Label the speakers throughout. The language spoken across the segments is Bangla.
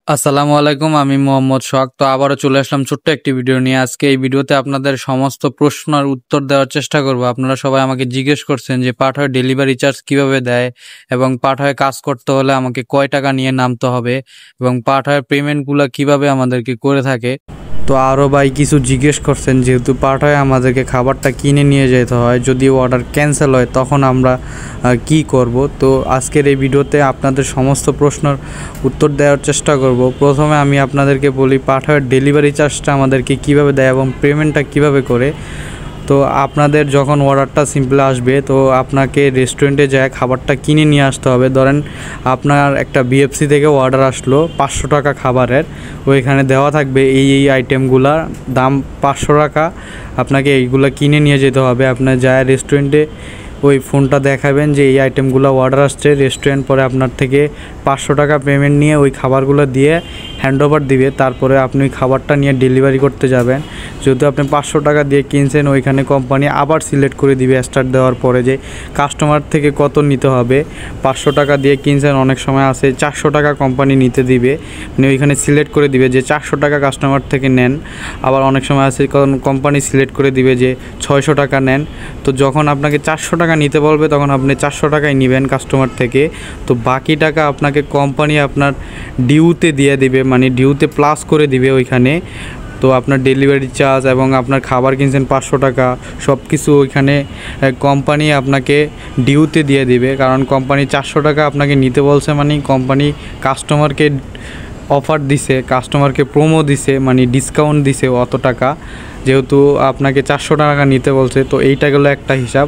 Speaker 1: আসসালামু আলাইকুম, আমি মোহাম্মদ সোহাগ। তো আবারও চলে আসলাম ছোট্ট একটি ভিডিও নিয়ে। আজকে এই ভিডিওতে আপনাদের সমস্ত প্রশ্নের উত্তর দেওয়ার চেষ্টা করব। আপনারা সবাই আমাকে জিজ্ঞেস করছেন যে পাঠায় ডেলিভারি চার্জ কিভাবে দেয়, এবং পাঠায় কাজ করতে হলে আমাকে কয় টাকা নিয়ে নামতে হবে, এবং পাঠায় পেমেন্টগুলো কিভাবে আমাদেরকে করে থাকে। তো আরও ভাই কিছু জিজ্ঞেস করছেন, যেহেতু পাঠায় আমাদেরকে খাবারটা কিনে নিয়ে যেতে হয়, যদি অর্ডার ক্যান্সেল হয় তখন আমরা কি করব। তো আজকের এই ভিডিওতে আপনাদের সমস্ত প্রশ্নের উত্তর দেওয়ার চেষ্টা করব। প্রথমে আমি আপনাদেরকে বলি পাঠায় ডেলিভারি চার্জটা আমাদেরকে কিভাবে দেয় এবং পেমেন্টটা কিভাবে করে। তো আপনাদের যখন অর্ডারটা সিম্পল আসবে, তো আপনাকে রেস্টুরেন্টে যায় খাবারটা কিনে নিয়ে আসতে হবে। ধরেন আপনার একটা বিএফসি থেকে অর্ডার আসলো 500 টাকা খাবারের, ওইখানে দেওয়া থাকবে এই আইটেমগুলার দাম 500 টাকা। আপনাকে এইগুলো কিনে নিয়ে যেতে হবে। আপনার যায় রেস্টুরেন্টে ওই ফোনটা দেখাবেন যে এই আইটেমগুলো অর্ডার আসছে, রেস্টুরেন্ট পরে আপনার থেকে 500 টাকা পেমেন্ট নিয়ে ওই খাবারগুলো দিয়ে হ্যান্ডওভার দিবে। তারপরে আপনি খাবারটা নিয়ে ডেলিভারি করতে যাবেন। যেহেতু আপনি 500 টাকা দিয়ে কিনছেন, ওইখানে কোম্পানি আবার সিলেক্ট করে দিবে স্টার্ট দেওয়ার পরে যে কাস্টমার থেকে কত নিতে হবে। 500 টাকা দিয়ে কিনছেন, অনেক সময় আছে 400 টাকা কোম্পানি নিতে দিবে, মানে ওইখানে সিলেক্ট করে দিবে যে 400 টাকা কাস্টমার থেকে নেন। আবার অনেক সময় আছে কোম্পানি সিলেক্ট করে দিবে যে 600 টাকা নেন। তো যখন আপনাকে 400 টাকা নিতে বলবে তখন আপনি 400 টাকাই নেবেন কাস্টমার থেকে। তো বাকি টাকা আপনাকে কোম্পানি আপনার ডিউতে দিয়ে দিবে, মানে ডিউতে প্লাস করে দিবে ওইখানে। তো আপনার ডেলিভারি চার্জ এবং আপনার খাবার কিনছেন 500 টাকা, সব কিছু ওইখানে কোম্পানি আপনাকে ডিউতে দিয়ে দিবে। কারণ কোম্পানি 400 টাকা আপনাকে নিতে বলছে, মানে কোম্পানি কাস্টমারকে অফার দিছে, কাস্টমারকে প্রোমো দিছে, মানে ডিসকাউন্ট দিছে অত টাকা, যেহেতু আপনাকে 400 টাকা নিতে বলছে। তো এইটা গেলো একটা হিসাব।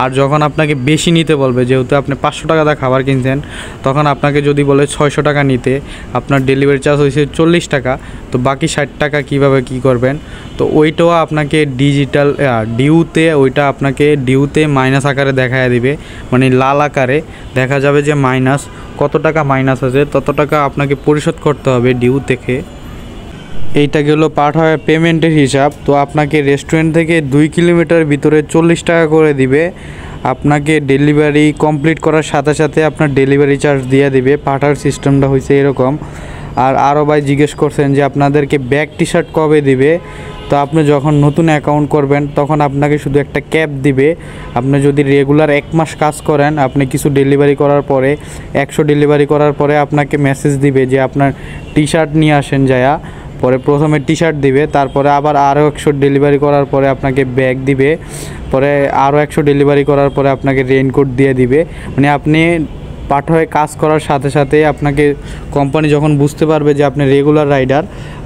Speaker 1: আর যখন আপনাকে বেশি নিতে বলবে, যেহেতু আপনি 500 টাকা দিয়ে খাবার কিনছেন, তখন আপনাকে যদি বলে 600 টাকা নিতে, আপনার ডেলিভারি চার্জ হয়েছে 40 টাকা, তো বাকি 60 টাকা কিভাবে কি করবেন। তো ওইটাও আপনাকে ডিজিটাল ডিউতে, ওইটা আপনাকে ডিউতে মাইনাস আকারে দেখায় দিবে, মানে লাল আকারে দেখা যাবে যে মাইনাস কত টাকা মাইনাস আছে, তত টাকা আপনাকে পরিশোধ করতে হবে ডিউ থেকে। এইটা গেলো পাঠায় পেমেন্টের হিসাব। তো আপনাকে রেস্টুরেন্ট থেকে 2 কিলোমিটার ভিতরে 40 টাকা করে দিবে। আপনাকে ডেলিভারি কমপ্লিট করার সাথে সাথে আপনার ডেলিভারি চার্জ দিয়ে দিবে। পাঠার সিস্টেমটা হয়েছে এরকম। আর আরও ভাই জিজ্ঞেস করছেন যে আপনাদেরকে ব্যাগ টি শার্ট কবে দিবে। তো আপনি যখন নতুন অ্যাকাউন্ট করবেন তখন আপনাকে শুধু একটা ক্যাপ দিবে। আপনি যদি রেগুলার 1 মাস কাজ করেন, আপনি কিছু ডেলিভারি করার পরে 100 ডেলিভারি করার পরে আপনাকে মেসেজ দিবে যে আপনার টি শার্ট নিয়ে আসেন যায়া। পরে প্রথমে টি শার্ট দিবে, তারপরে আবার আরও 100 ডেলিভারি করার পরে আপনাকে ব্যাগ দিবে, পরে আরও 100 ডেলিভারি করার পরে আপনাকে রেইনকোট দিয়ে দিবে। মানে আপনি পাঠায় কাজ করার সাথে সাথে আপনাকে কোম্পানি যখন বুঝতে পারবে যে আপনি রেগুলার রাইডার,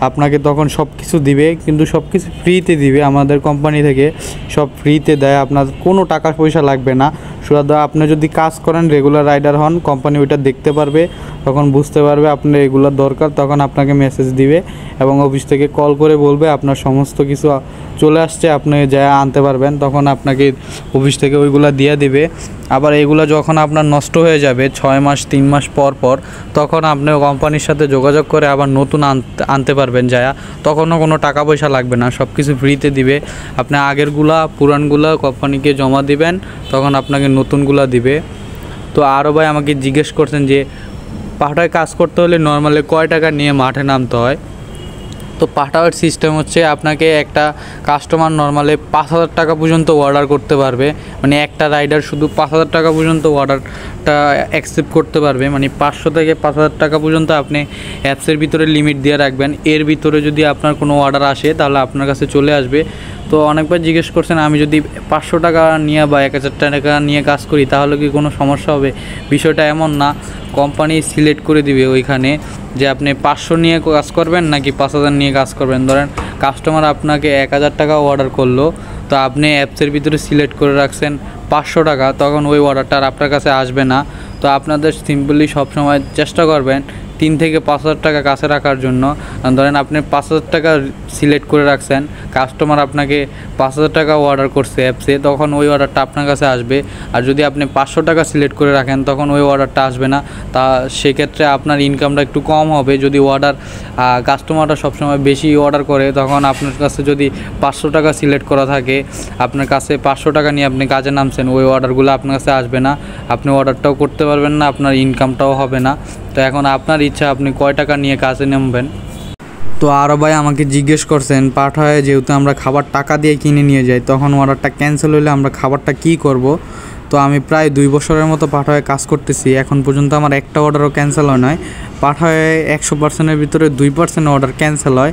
Speaker 1: আপনাকে তখন সব কিছু দিবে, কিন্তু সব কিছু ফ্রিতে দিবে। আমাদের কোম্পানি থেকে সব ফ্রিতে দেয়, আপনার কোনো টাকা পয়সা লাগবে না। শুধু আপনি যদি কাজ করেন, রেগুলার রাইডার হন, কোম্পানি ওইটা দেখতে পারবে, তখন বুঝতে পারবে আপনার রেগুলার দরকার, তখন আপনাকে মেসেজ দিবে এবং অফিস থেকে কল করে বলবে আপনার সমস্ত কিছু চলে আসছে, আপনি যা আনতে পারবেন। তখন আপনাকে অফিস থেকে ওইগুলো দিয়ে দিবে। আবার এগুলো যখন আপনার নষ্ট হয়ে যাবে 6 মাস 3 মাস পর পর, তখন আপনি কোম্পানির সাথে যোগাযোগ করে আবার নতুন আনতে পারবেন যায়, তখনও কোনো টাকা পয়সা লাগবে না, সব কিছু ফ্রিতে দিবে। আপনি আগেরগুলা পুরানগুলা কোম্পানিকে জমা দিবেন, তখন আপনাকে নতুনগুলা দিবে। তো আরও ভাই আমাকে জিজ্ঞেস করছেন যে পাঠায় কাজ করতে হলে নর্মালি কয় টাকা নিয়ে মাঠে নামতে হয়। তো পাঠাওয়ার সিস্টেম হচ্ছে, আপনাকে একটা কাস্টমার নর্মালি 5,000 টাকা পর্যন্ত অর্ডার করতে পারবে, মানে একটা রাইডার শুধু 5,000 টাকা পর্যন্ত অর্ডারটা অ্যাকসেপ্ট করতে পারবে। মানে 500 থেকে 5,000 টাকা পর্যন্ত আপনি অ্যাপসের ভিতরে লিমিট দিয়ে রাখবেন। এর ভিতরে যদি আপনার কোনো অর্ডার আসে তাহলে আপনার কাছে চলে আসবে। তো অনেকবার জিজ্ঞেস করছেন আমি যদি 500 টাকা নিয়ে বা 1,000 টাকা নিয়ে কাজ করি তাহলে কি কোনো সমস্যা হবে। বিষয়টা এমন না, কোম্পানি সিলেক্ট করে দিবে ওইখানে যে আপনি 500 নিয়ে কাজ করবেন নাকি 5,000 নিয়ে কাজ করবেন। ধরেন কাস্টমার আপনাকে 1,000 টাকা অর্ডার করলো, তো আপনি অ্যাপসের ভিতরে সিলেক্ট করে রাখছেন 500 টাকা, তখন ওই অর্ডারটা আর আপনার কাছে আসবে না। তো আপনাদের সিম্পলি সবসময় চেষ্টা করবেন 3 থেকে 5,000 টাকা কাছে রাখার জন্য। ধরেন আপনি 5,000 টাকা সিলেক্ট করে রাখছেন, কাস্টমার আপনাকে 5,000 টাকা অর্ডার করছে অ্যাপসে, তখন ওই অর্ডারটা আপনার কাছে আসবে। আর যদি আপনি 500 টাকা সিলেক্ট করে রাখেন তখন ওই অর্ডারটা আসবে না। তা সেক্ষেত্রে আপনার ইনকামটা একটু কম হবে। যদি কাস্টমাররা সবসময় বেশি অর্ডার করে, তখন আপনার কাছে যদি 500 টাকা সিলেক্ট করা থাকে, আপনার কাছে 500 টাকা নিয়ে আপনি কাজে নামছেন, ওই অর্ডারগুলো আপনার কাছে আসবে না, আপনি অর্ডারটাও করতে পারবেন না, আপনার ইনকামটাও হবে না। তো এখন আপনার ইচ্ছা আপনি কয় টাকা নিয়ে কাজে নামবেন। তো আরও ভাই আমাকে জিজ্ঞেস করছেন পাঠায় যেহেতু আমরা খাবার টাকা দিয়ে কিনে নিয়ে যাই, তখন অর্ডারটা ক্যান্সেল হলে আমরা খাবারটা কি করব। তো আমি প্রায় 2 বছরের মতো পাঠায় কাজ করতেছি, এখন পর্যন্ত আমার একটা অর্ডারও ক্যান্সেল হয় নয়। পাঠায় 100%-এর ভিতরে 2% অর্ডার ক্যান্সেল হয়।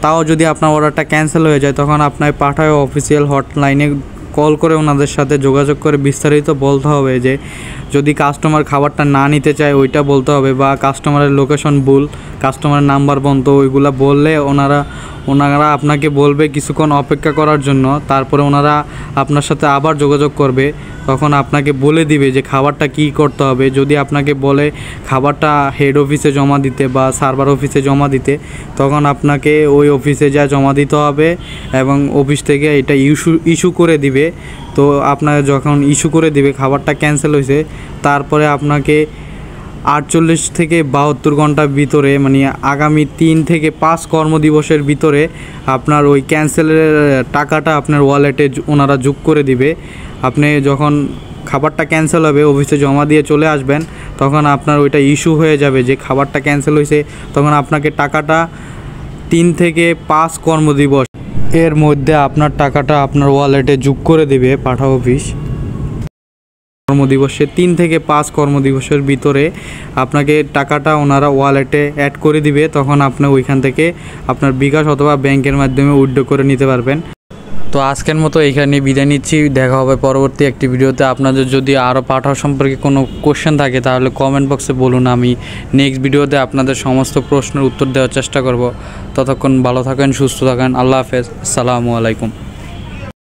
Speaker 1: তাও যদি আপনার অর্ডারটা ক্যান্সেল হয়ে যায় তখন আপনার পাঠায় অফিসিয়াল হটলাইনে কল করে ওনাদের সাথে যোগাযোগ করে বিস্তারিত বলতে হবে যে যদি কাস্টমার খাবারটা না নিতে চায় ওইটা বলতে হবে, বা কাস্টমারের লোকেশন ভুল, কাস্টমারের নাম্বার বন্ধ, ওইগুলা বললে ওনারা আপনাকে বলবে কিছুক্ষণ অপেক্ষা করার জন্য। তারপরে ওনারা আপনার সাথে আবার যোগাযোগ করবে, তখন আপনাকে বলে দিবে যে খাবারটা কী করতে হবে। যদি আপনাকে বলে খাবারটা হেড অফিসে জমা দিতে বা সার্ভার অফিসে জমা দিতে, তখন আপনাকে ওই অফিসে যা জমা দিতে হবে এবং অফিস থেকে এটা ইস্যু করে দিবে। তো আপনার যখন ইস্যু করে দিবে খাবারটা ক্যান্সেল হয়েছে, তারপরে আপনাকে 48 থেকে 72 ঘন্টার ভিতরে, মানে আগামী 3 থেকে 5 কর্মদিবসের ভিতরে আপনার ওই ক্যান্সেলের টাকাটা আপনার ওয়ালেটে ওনারা যোগ করে দিবে। আপনি যখন খাবারটা ক্যান্সেল হবে অফিসে জমা দিয়ে চলে আসবেন, তখন আপনার ওইটা ইস্যু হয়ে যাবে যে খাবারটা ক্যান্সেল হয়েছে। তখন আপনাকে টাকাটা 3 থেকে 5 কর্মদিবস এর মধ্যে আপনার টাকাটা আপনার ওয়ালেটে যোগ করে দেবে পাঠা অফিস। কর্মদিবসে 3 থেকে 5 কর্মদিবসের ভিতরে আপনাকে টাকাটা ওনারা ওয়ালেটে অ্যাড করে দিবে। তখন আপনি ওইখান থেকে আপনার বিকাশ অথবা ব্যাংকের মাধ্যমে উইথড্র করে নিতে পারবেন। তো আজকের মতো এইখানে বিদায় নিচ্ছি, দেখা হবে পরবর্তী একটি ভিডিওতে। আপনাদের যদি আরও পাঠাও সম্পর্কে কোনো কোশ্চেন থাকে তাহলে কমেন্ট বক্সে বলুন, আমি নেক্সট ভিডিওতে আপনাদের সমস্ত প্রশ্নের উত্তর দেওয়ার চেষ্টা করব। ততক্ষণ ভালো থাকেন, সুস্থ থাকেন, আল্লাহ হাফেজ, আসসালামু আলাইকুম।